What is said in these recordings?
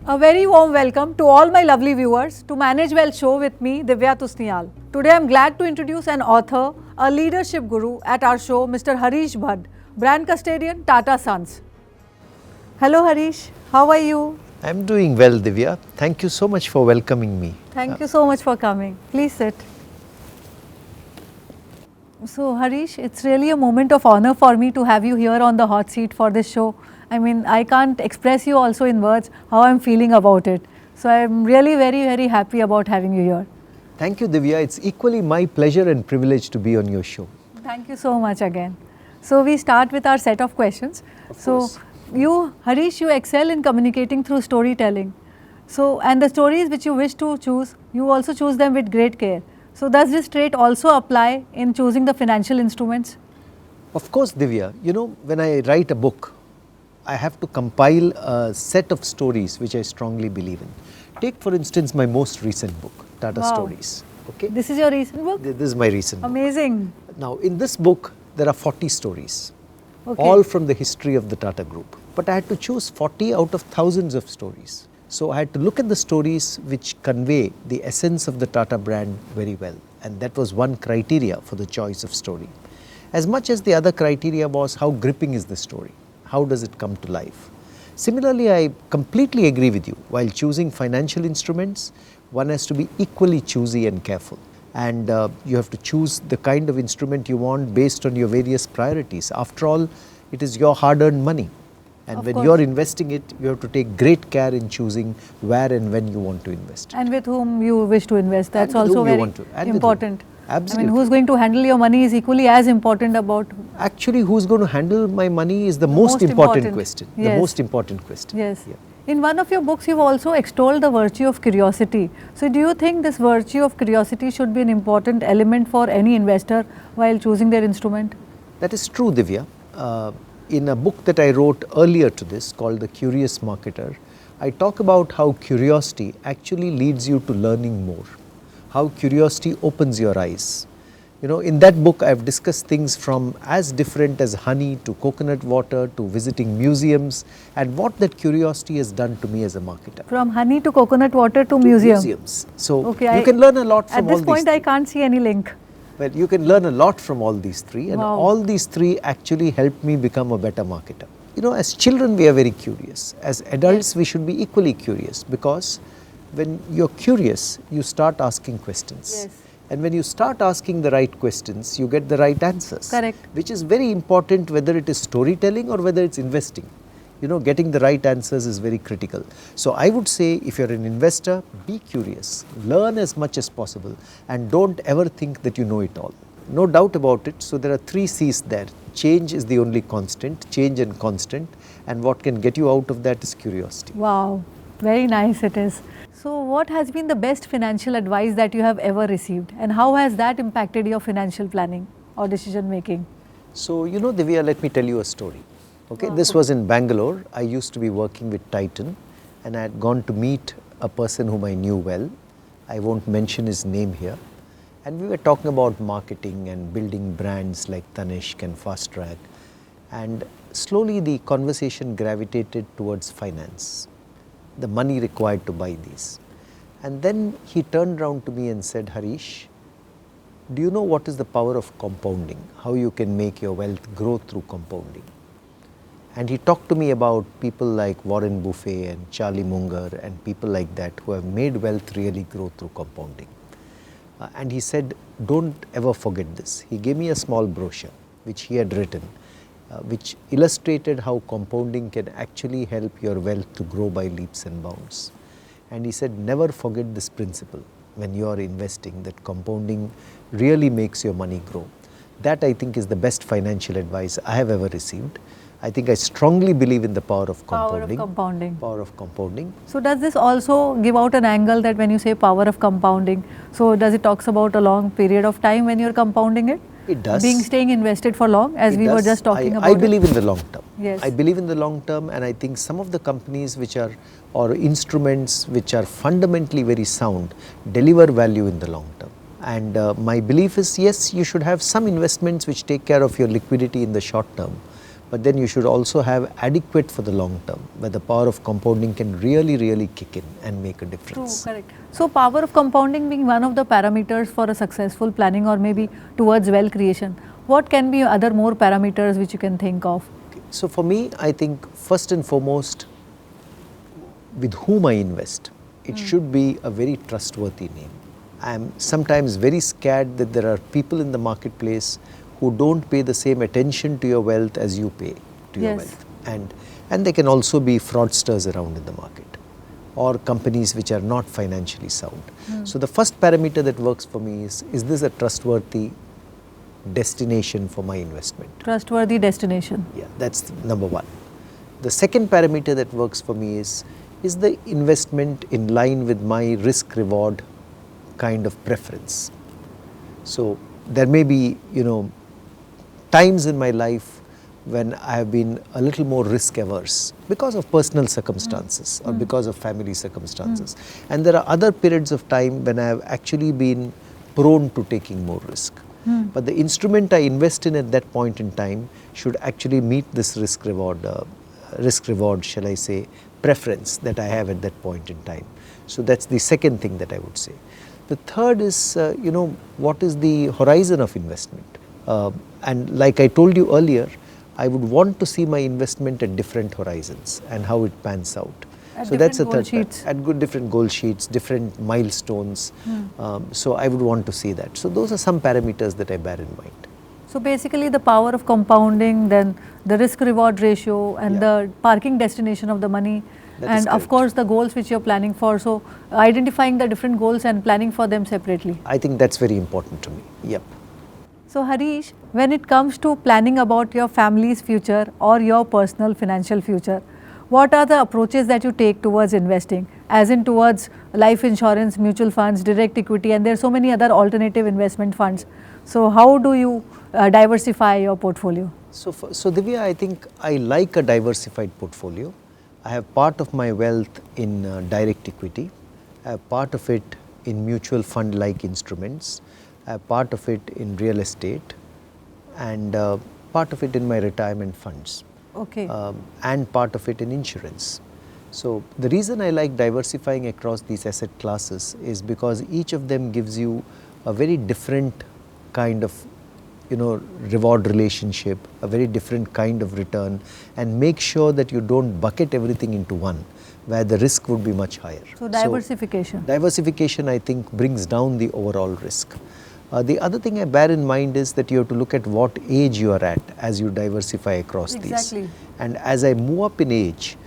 A very warm welcome to all my lovely viewers to Manage Well show with me, Divya Tusnial. Today I am glad to introduce an author, a leadership guru at our show, Mr. Harish Bhat, brand custodian, Tata Sons. Hello Harish, how are you? I am doing well, Divya. Thank you so much for welcoming me. Thank you so much for coming. Please sit. So Harish, it's really a moment of honor for me to have you here on the hot seat for this show. I mean, I can't express you also in words how I'm feeling about it. So I'm really very happy about having you here. Thank you, Divya. It's equally my pleasure and privilege to be on your show. Thank you so much again. So we start with our set of questions. Course. You, Harish, you excel in communicating through storytelling. So, and the stories which you wish to choose, you also choose them with great care. So does this trait also apply in choosing the financial instruments? Of course, Divya. You know, when I write a book, I have to compile a set of stories which I strongly believe in. Take for instance my most recent book, Tata Stories. Okay? This is your recent book? This is my recent book. Amazing. Now in this book there are 40 stories, all from the history of the Tata Group. But I had to choose 40 out of thousands of stories. So I had to look at the stories which convey the essence of the Tata brand very well. And that was one criteria for the choice of story. As much as the other criteria was how gripping is the story. How does it come to life? Similarly, I completely agree with you. While choosing financial instruments, one has to be equally choosy and careful. And you have to choose the kind of instrument you want based on your various priorities. After all, it is your hard-earned money. And when you are investing it, you have to take great care in choosing where and when you want to invest. And with whom you wish to invest. That's also very important. Absolutely. I mean, who's going to handle your money is equally as important about... Actually, who's going to handle my money is the most important question. Yes. The most important question. Yes. Yeah. In one of your books, you've also extolled the virtue of curiosity. So do you think this virtue of curiosity should be an important element for any investor while choosing their instrument? That is true, Divya. In a book that I wrote earlier to this called The Curious Marketer, I talk about how curiosity actually leads you to learning more. How curiosity opens your eyes. You know, in that book I have discussed things from as different as honey to coconut water to visiting museums and what that curiosity has done to me as a marketer. From honey to coconut water to museums. So you can learn a lot from all these. At this point I can't see any link. Well, you can learn a lot from all these three, and all these three actually helped me become a better marketer. You know, as children we are very curious. As adults we should be equally curious, because when you're curious, you start asking questions. Yes. And when you start asking the right questions, you get the right answers. Correct. Which is very important whether it is storytelling or whether it's investing. You know, getting the right answers is very critical. So I would say if you're an investor, be curious, learn as much as possible, and don't ever think that you know it all. No doubt about it. So there are 3 C's there. Change is the only constant, change and constant, and what can get you out of that is curiosity. Wow, very nice it is. So what has been the best financial advice that you have ever received, and how has that impacted your financial planning or decision making? So, you know, Divya, let me tell you a story. Okay, this was in Bangalore. I used to be working with Titan, and I had gone to meet a person whom I knew well. I won't mention his name here. And we were talking about marketing and building brands like Tanishq and Fast Track. And slowly the conversation gravitated towards finance, the money required to buy these. And then he turned around to me and said, Harish, do you know what is the power of compounding? How you can make your wealth grow through compounding? And he talked to me about people like Warren Buffett and Charlie Munger and people like that who have made wealth really grow through compounding. And he said, don't ever forget this. He gave me a small brochure which he had written, which illustrated how compounding can actually help your wealth to grow by leaps and bounds. And he said, never forget this principle when you are investing, that compounding really makes your money grow. That, I think, is the best financial advice I have ever received. I think I strongly believe in the power of compounding. Power of compounding. So does this also give out an angle that when you say power of compounding, so does it talks about a long period of time when you're compounding it? It does. Staying invested for long, as we were just talking about. I believe in the long term. Yes. I believe in the long term, and I think some of the companies which are, or instruments which are fundamentally very sound, deliver value in the long term. And my belief is, yes, you should have some investments which take care of your liquidity in the short term. but then you should also have adequate for the long term, where the power of compounding can really kick in and make a difference. True, correct. So power of compounding being one of the parameters for a successful planning or maybe towards wealth creation, what can be other more parameters which you can think of? Okay. So for me, I think first and foremost, with whom I invest, it should be a very trustworthy name. I am sometimes very scared that there are people in the marketplace who don't pay the same attention to your wealth as you pay to your wealth. And there can also be fraudsters around in the market, or companies which are not financially sound. So the first parameter that works for me is this a trustworthy destination for my investment? Trustworthy destination. Yeah, that's number one. The second parameter that works for me is the investment in line with my risk reward kind of preference? So there may be, times in my life when I have been a little more risk averse because of personal circumstances or because of family circumstances. And there are other periods of time when I have actually been prone to taking more risk. But the instrument I invest in at that point in time should actually meet this risk reward, shall I say, preference that I have at that point in time. So that's the second thing that I would say. The third is, what is the horizon of investment? And like I told you earlier, I would want to see my investment at different horizons and how it pans out. So that's the third part. At different goal sheets, different milestones. So I would want to see that. So those are some parameters that I bear in mind. So basically the power of compounding, then the risk reward ratio and the parking destination of the money, and of course the goals which you're planning for. So identifying the different goals and planning for them separately. I think that's very important to me. Yep. So Harish, when it comes to planning about your family's future or your personal financial future, what are the approaches that you take towards investing, as in towards life insurance, mutual funds, direct equity, and there are so many other alternative investment funds. So how do you diversify your portfolio? So Divya, I think I like a diversified portfolio. I have part of my wealth in direct equity. I have part of it in mutual fund like instruments. I have part of it in real estate, and part of it in my retirement funds. Okay. And part of it in insurance. So the reason I like diversifying across these asset classes is because each of them gives you a very different kind of reward relationship, a very different kind of return, and make sure that you don't bucket everything into one, where the risk would be much higher. So diversification. So diversification, I think, brings down the overall risk. The other thing I bear in mind is that you have to look at what age you are at as you diversify across these. And as I move up in age,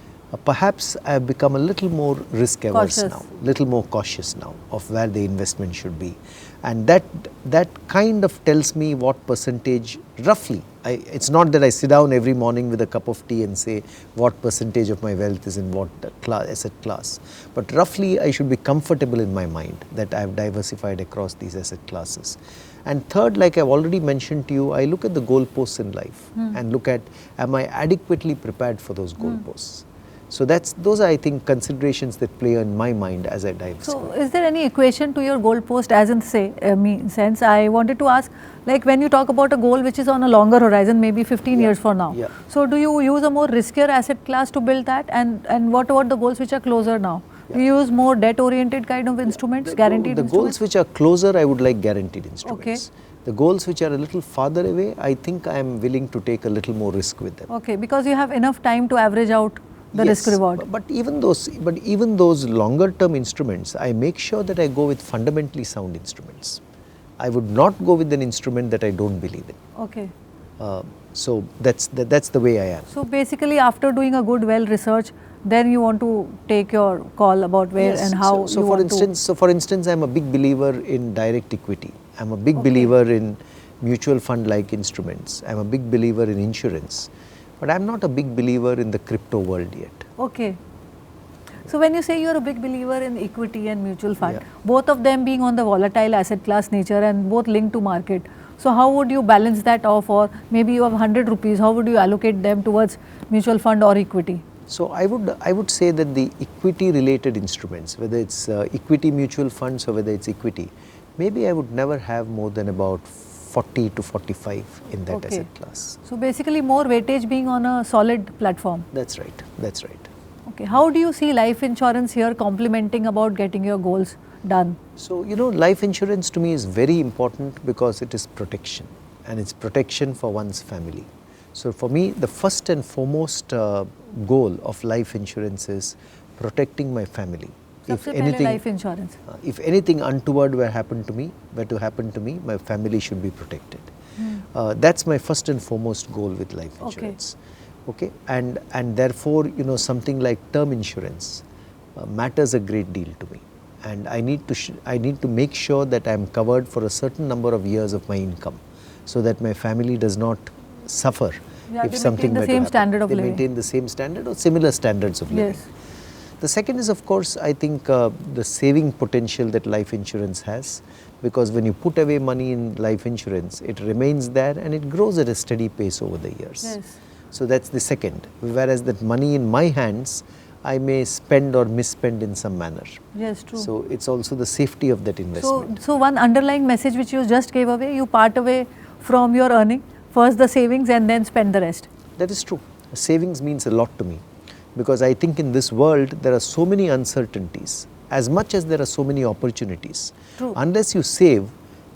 perhaps I have become a little more risk averse now, little more cautious now of where the investment should be. And that kind of tells me what percentage, roughly, it's not that I sit down every morning with a cup of tea and say what percentage of my wealth is in what asset class. But roughly I should be comfortable in my mind that I have diversified across these asset classes. And third, like I've already mentioned to you, I look at the goalposts in life and look at, am I adequately prepared for those goalposts? So those are, I think, considerations that play in my mind as I diversify. So is there any equation to your goalpost, as in sense? I wanted to ask, like when you talk about a goal which is on a longer horizon, maybe 15 years from now. So do you use a more riskier asset class to build that? And what about the goals which are closer now? Do you use more debt-oriented kind of instruments, guaranteed instruments? The goals which are closer, I would like guaranteed instruments. The goals which are a little farther away, I think I am willing to take a little more risk with them. Okay, because you have enough time to average out the risk reward. But even those longer term instruments, I make sure that I go with fundamentally sound instruments. I would not go with an instrument that I don't believe in. Okay. So that's the way I am. So basically, after doing a good well research, then you want to take your call about where and how so for instance, I'm a big believer in direct equity. I'm a big believer in mutual fund like instruments. I'm a big believer in insurance. But I'm not a big believer in the crypto world yet. Okay. So when you say you're a big believer in equity and mutual fund, both of them being on the volatile asset class nature and both linked to market, so how would you balance that off? Or maybe you have 100 rupees, how would you allocate them towards mutual fund or equity? So I would say that the equity related instruments, whether it's equity mutual funds or whether it's equity, maybe I would never have more than about 40 to 45 in that Okay. asset class. So basically more weightage being on a solid platform. That's right, that's right. Okay. How do you see life insurance here complementing about getting your goals done? So, you know, life insurance to me is very important because it is protection, and it's protection for one's family. So for me, the first and foremost goal of life insurance is protecting my family. सबसे पहले life insurance. If anything untoward were to happen to me, my family should be protected. That's my first and foremost goal with life insurance. Okay, and therefore, you know, something like term insurance matters a great deal to me, and I need to make sure that I am covered for a certain number of years of my income, so that my family does not suffer if something were to happen. Same standard of they living. maintain the same standard or similar standards of living. Yes. The second is, of course, I think the saving potential that life insurance has, because when you put away money in life insurance, it remains there and it grows at a steady pace over the years. Yes. So that's the second. Whereas that money in my hands, I may spend or misspend in some manner. Yes, true. So it's also the safety of that investment. So one underlying message which you just gave away, you part away from your earning, first the savings and then spend the rest. That is true. Savings means a lot to me, because I think in this world there are so many uncertainties as much as there are so many opportunities. True. Unless you save,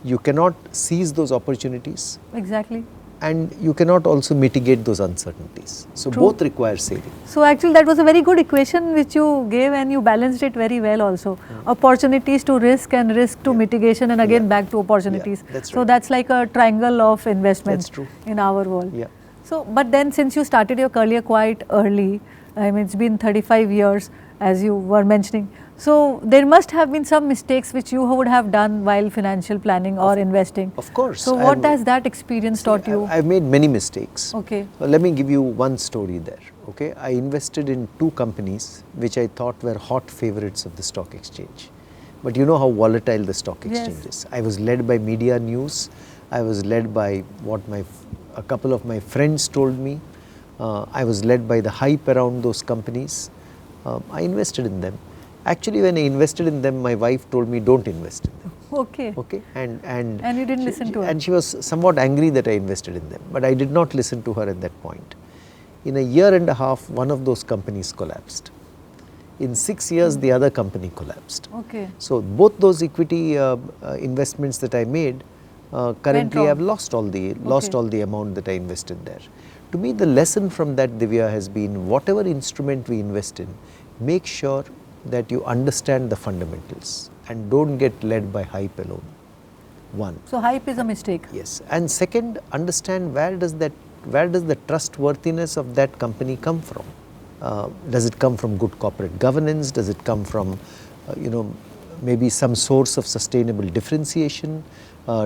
you cannot seize those opportunities, Exactly. and you cannot also mitigate those uncertainties. So True. both require saving. So actually that was a very good equation which you gave, and you balanced it very well also. Opportunities to risk and risk to mitigation, and again back to opportunities. That's So right. that's like a triangle of investments That's true. in our world. Yeah. So, but then since you started your career quite early, I mean it's been 35 years as you were mentioning. So there must have been some mistakes which you would have done while financial planning or investing. Of course. So what has that experience taught you? I've made many mistakes. Okay. Let me give you one story there. Okay, I invested in 2 companies which I thought were hot favorites of the stock exchange. But you know how volatile the stock exchange is. I was led by media news. I was led by what a couple of my friends told me. I was led by the hype around those companies. I invested in them. Actually, when I invested in them, my wife told me, don't invest in them. Okay. Okay, and you didn't listen to her. And she was somewhat angry that I invested in them, but I did not listen to her at that point. In a year and a half, one of those companies collapsed. In 6 years, the other company collapsed. Okay. So both those equity investments that I made, currently I have lost all the amount that I invested there. To me, the lesson from that, Divya, has been whatever instrument we invest in, make sure that you understand the fundamentals and don't get led by hype alone. One. So hype is a mistake. Yes. And second, understand where does the trustworthiness of that company come from? Does it come from good corporate governance? Does it come from, maybe some source of sustainable differentiation?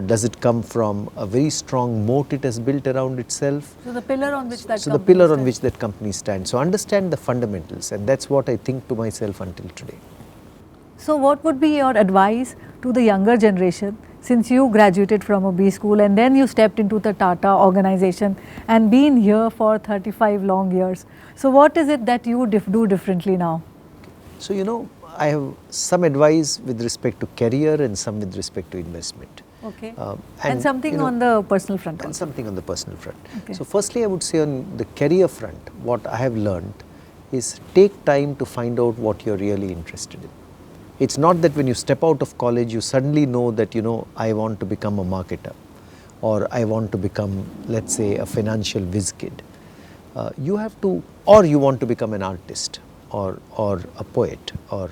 Does it come from a very strong moat it has built around itself? So the pillar on which that company stands. So understand the fundamentals, and that's what I think to myself until today. So what would be your advice to the younger generation, since you graduated from a B school and then you stepped into the Tata organization and been here for 35 long years? So what is it that you do differently now? So I have some advice with respect to career and some with respect to investment. Okay. And something on the personal front also. And something on the personal front. Okay. So firstly, I would say on the career front, what I have learned is take time to find out what you're really interested in. It's not that when you step out of college, you suddenly know that, I want to become a marketer, or I want to become, let's say, a financial whiz kid. You have to, or you want to become an artist, or a poet, or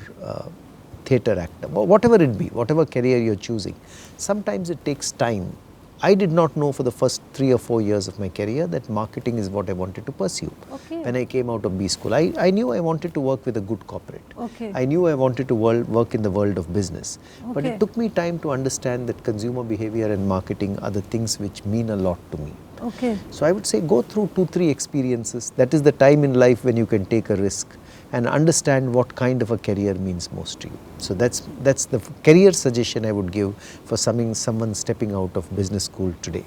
theatre actor, or whatever it be, whatever career you're choosing. Sometimes it takes time. I did not know for the first 3 or 4 years of my career that marketing is what I wanted to pursue. Okay. When I came out of B school, I knew I wanted to work with a good corporate. Okay. I knew I wanted to work in the world of business. But Okay. it took me time to understand that consumer behavior and marketing are the things which mean a lot to me. Okay. So I would say go through 2-3 experiences. That is the time in life when you can take a risk and understand what kind of a career means most to you. So that's the career suggestion I would give for someone stepping out of business school today.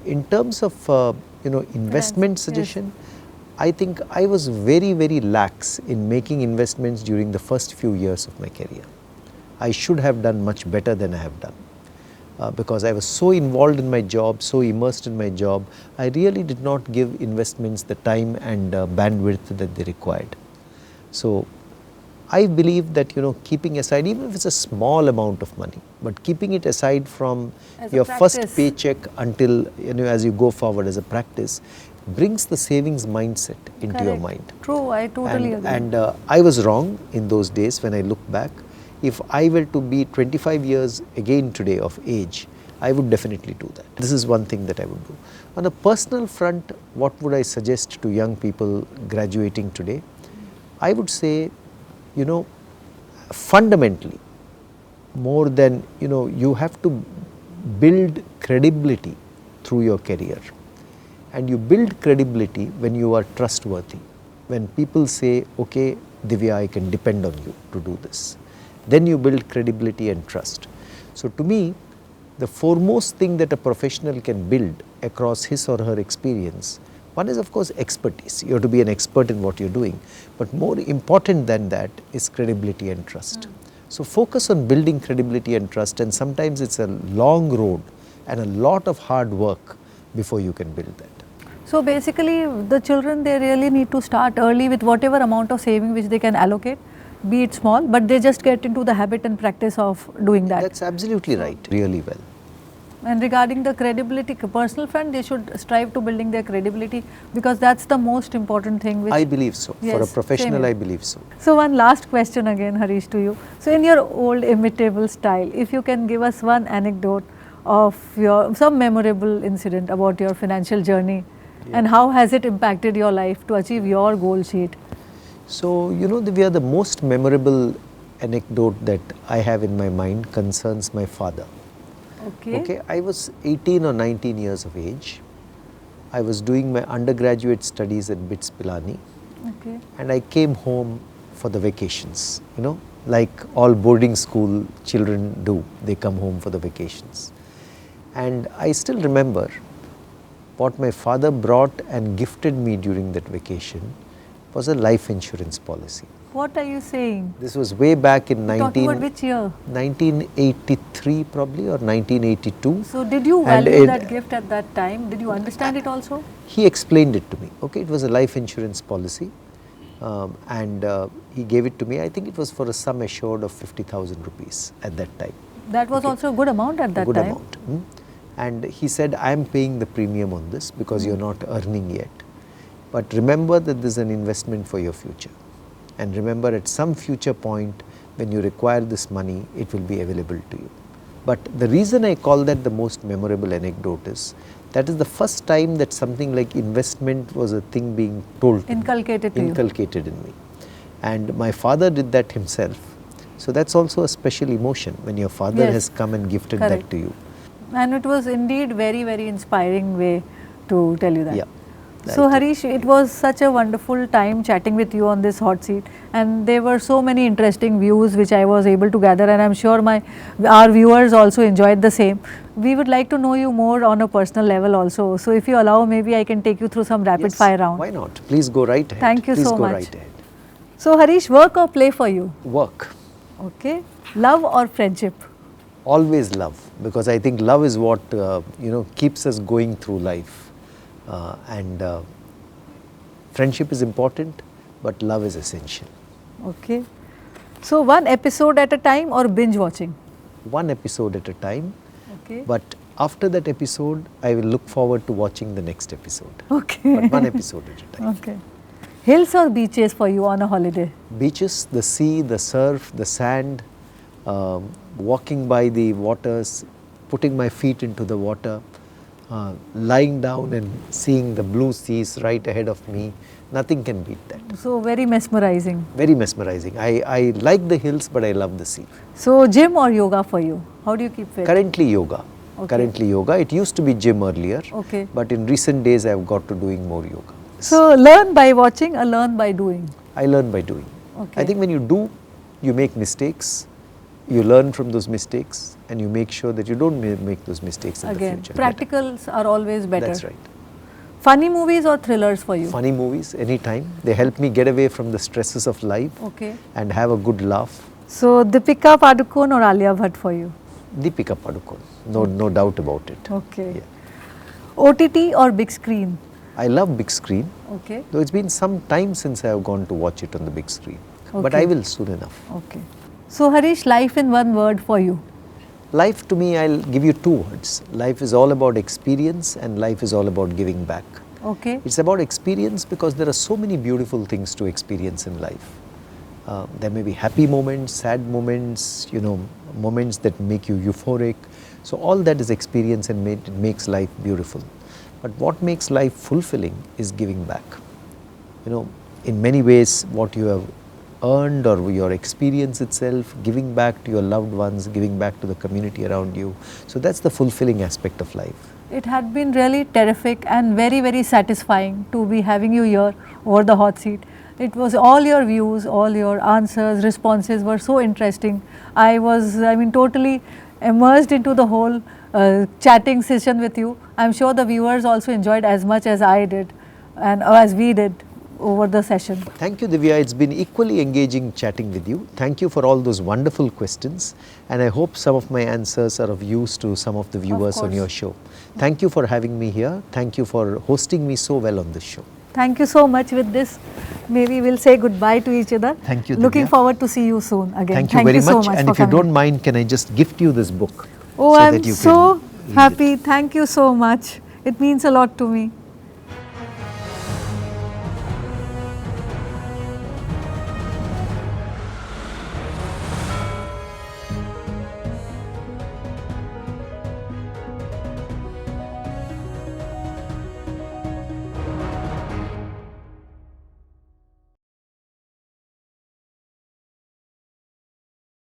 In terms of investment suggestion, I think I was very, very lax in making investments during the first few years of my career. I should have done much better than I have done. because I was so involved in my job, so immersed in my job, I really did not give investments the time and bandwidth that they required. So I believe that, you know, keeping aside, even if it's a small amount of money, but keeping it aside from As a your first practice. paycheck until, you know, as you go forward as a practice, brings the savings mindset into your Correct. mind. True, I totally agree. And I was wrong in those days when I look back. If I were to be 25 years again today of age, I would definitely do that. This is one thing that I would do. On a personal front, what would I suggest to young people graduating today? I would say, you know, fundamentally, more than, you know, you have to build credibility through your career. And you build credibility when you are trustworthy. When people say, okay, Divya, I can depend on you to do this. Then you build credibility and trust. So to me, the foremost thing that a professional can build across his or her experience, one is of course expertise. You have to be an expert in what you're doing. But more important than that is credibility and trust. So focus on building credibility and trust, and sometimes it's a long road and a lot of hard work before you can build that. So basically, the children, they really need to start early with whatever amount of saving which they can allocate, be it small, but they just get into the habit and practice of doing that. That's absolutely right, really well. And regarding the credibility, personal front, they should strive to building their credibility, because that's the most important thing. Which I believe so. For a Yes, professional, same here. I believe so. So one last question again, Harish, to you. So in your old imitable style, if you can give us one anecdote of some memorable incident about your financial journey, and how has it impacted your life to achieve your goal sheet? So, you know, Divya, the most memorable anecdote that I have in my mind concerns my father. Okay, I was 18 or 19 years of age. I was doing my undergraduate studies at BITS Pilani, Okay. and I came home for the vacations, you know, like all boarding school children do. They come home for the vacations. And I still remember what my father brought and gifted me during that vacation was a life insurance policy. What are you saying? This was way back in Talking about which year? 1983 probably, or 1982. So did you And value it- that gift at that time? Did you understand it also? He explained it to me. Okay, it was a life insurance policy, and he gave it to me. I think it was for a sum assured of 50,000 rupees at that time. That was also a good amount at that Good time. amount. And he said, I am paying the premium on this because you're not earning yet. But remember that this is an investment for your future. And remember, at some future point when you require this money, it will be available to you. But the reason I call that the most memorable anecdote is that is the first time that something like investment was a thing being told to me, Inculcated to you. inculcated in me. And my father did that himself. So that's also a special emotion when your father Yes. has come and gifted Correct. that to you. And it was indeed very, very inspiring way to tell you that. Yeah. So Right. Harish, it was such a wonderful time chatting with you on this hot seat, and there were so many interesting views which I was able to gather, and I'm sure our viewers also enjoyed the same. We would like to know you more on a personal level also. So if you allow, maybe I can take you through some rapid Yes, fire round. why not? Please go right ahead. Thank you Please so go much. right ahead. So Harish, work or play for you? Work. Okay. Love or friendship? Always love, because I think love is what keeps us going through life, and friendship is important, but love is essential. Okay. So one episode at a time or binge watching? One episode at a time, Okay. but after that episode, I will look forward to watching the next episode. Okay. But one episode at a time. Okay. Hills or beaches for you on a holiday? Beaches, the sea, the surf, the sand, walking by the waters, putting my feet into the water, lying down and seeing the blue seas right ahead of me. Nothing can beat that. So very mesmerizing. Very mesmerizing. I like the hills, but I love the sea. So gym or yoga for you? How do you keep fit? Currently yoga. Okay. Currently yoga. It used to be gym earlier, Okay. but in recent days I have got to doing more yoga. So learn by watching or learn by doing? I learn by doing. Okay. I think when you do, you make mistakes, you learn from those mistakes, and you make sure that you don't make those mistakes in Again, the future. practicals are always better. That's right. Funny movies or thrillers for you? Funny movies, anytime. They help me get away from the stresses of life Okay. and have a good laugh. So Deepika Padukone or Alia Bhatt for you? Deepika Padukone, no doubt about it. Okay. Yeah. OTT or big screen? I love big screen, Okay. though it's been some time since I have gone to watch it on the big screen. But Okay. I will soon enough. Okay. So Harish, life in one word for you. Life to me, I'll give you two words. Life is all about experience and life is all about giving back. Okay. It's about experience because there are so many beautiful things to experience in life. There may be happy moments, sad moments, moments that make you euphoric. So all that is experience and it makes life beautiful. But what makes life fulfilling is giving back. In many ways what you have earned or your experience itself, giving back to your loved ones, giving back to the community around you. So that's the fulfilling aspect of life. It had been really terrific and very, very satisfying to be having you here over the hot seat. It was all your views, all your answers, responses were so interesting. I was, totally immersed into the whole chatting session with you. I'm sure the viewers also enjoyed as much as I did and as we did over the session. Thank you, Divya. It's been equally engaging chatting with you. Thank you for all those wonderful questions, and I hope some of my answers are of use to some of the viewers on your show. Thank you for having me here. Thank you for hosting me so well on this show. Thank you so much. With this, maybe we'll say goodbye to each other. Thank you, Divya. Looking forward to see you soon again. Thank you very so much. And for if you coming. don't mind, can I just gift you this book? Oh, so I'm that you so can happy. Thank you so much. It means a lot to me.